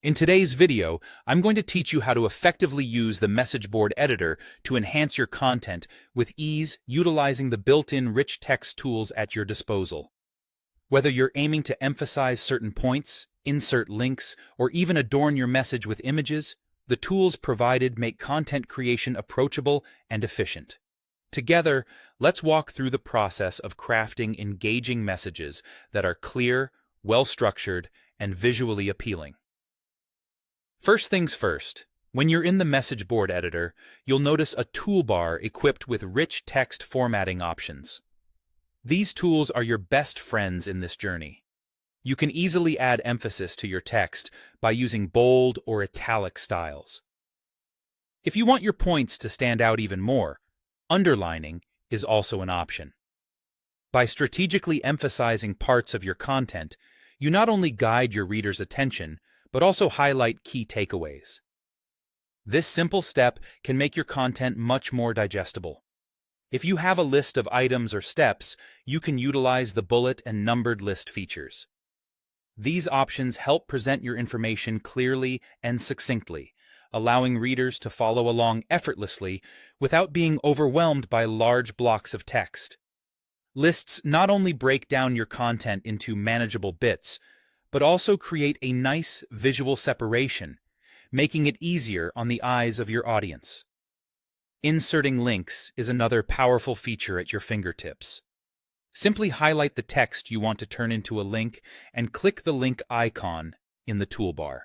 In today's video, I'm going to teach you how to effectively use the message board editor to enhance your content with ease, utilizing the built-in rich text tools at your disposal. Whether you're aiming to emphasize certain points, insert links, or even adorn your message with images, the tools provided make content creation approachable and efficient. Together, let's walk through the process of crafting engaging messages that are clear, well-structured, and visually appealing. First things first, when you're in the message board editor, you'll notice a toolbar equipped with rich text formatting options. These tools are your best friends in this journey. You can easily add emphasis to your text by using bold or italic styles. If you want your points to stand out even more, underlining is also an option. By strategically emphasizing parts of your content, you not only guide your reader's attention, but also highlight key takeaways. This simple step can make your content much more digestible. If you have a list of items or steps, you can utilize the bullet and numbered list features. These options help present your information clearly and succinctly, allowing readers to follow along effortlessly without being overwhelmed by large blocks of text. Lists not only break down your content into manageable bits, but also create a nice visual separation, making it easier on the eyes of your audience. Inserting links is another powerful feature at your fingertips. Simply highlight the text you want to turn into a link and click the link icon in the toolbar.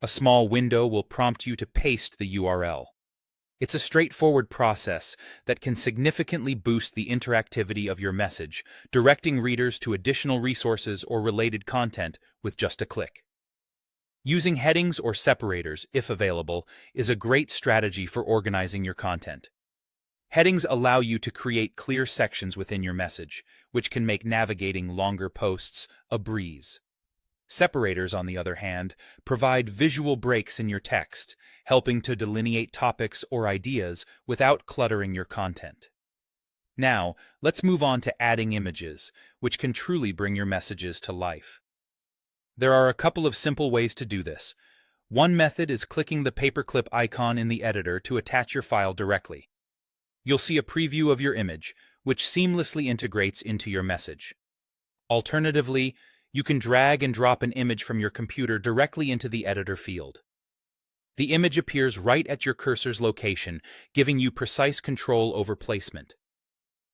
A small window will prompt you to paste the URL. It's a straightforward process that can significantly boost the interactivity of your message, directing readers to additional resources or related content with just a click. Using headings or separators, if available, is a great strategy for organizing your content. Headings allow you to create clear sections within your message, which can make navigating longer posts a breeze. Separators, on the other hand, provide visual breaks in your text, helping to delineate topics or ideas without cluttering your content. Now, let's move on to adding images, which can truly bring your messages to life. There are a couple of simple ways to do this. One method is clicking the paperclip icon in the editor to attach your file directly. You'll see a preview of your image, which seamlessly integrates into your message. Alternatively, you can drag and drop an image from your computer directly into the editor field. The image appears right at your cursor's location, giving you precise control over placement.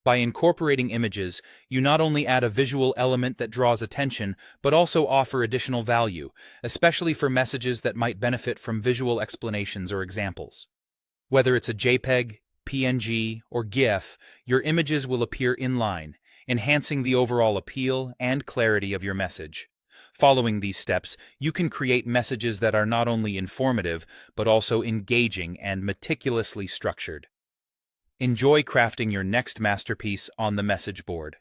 By incorporating images, you not only add a visual element that draws attention, but also offer additional value, especially for messages that might benefit from visual explanations or examples. Whether it's a JPEG, PNG, or GIF, your images will appear in line, enhancing the overall appeal and clarity of your message. Following these steps, you can create messages that are not only informative, but also engaging and meticulously structured. Enjoy crafting your next masterpiece on the message board.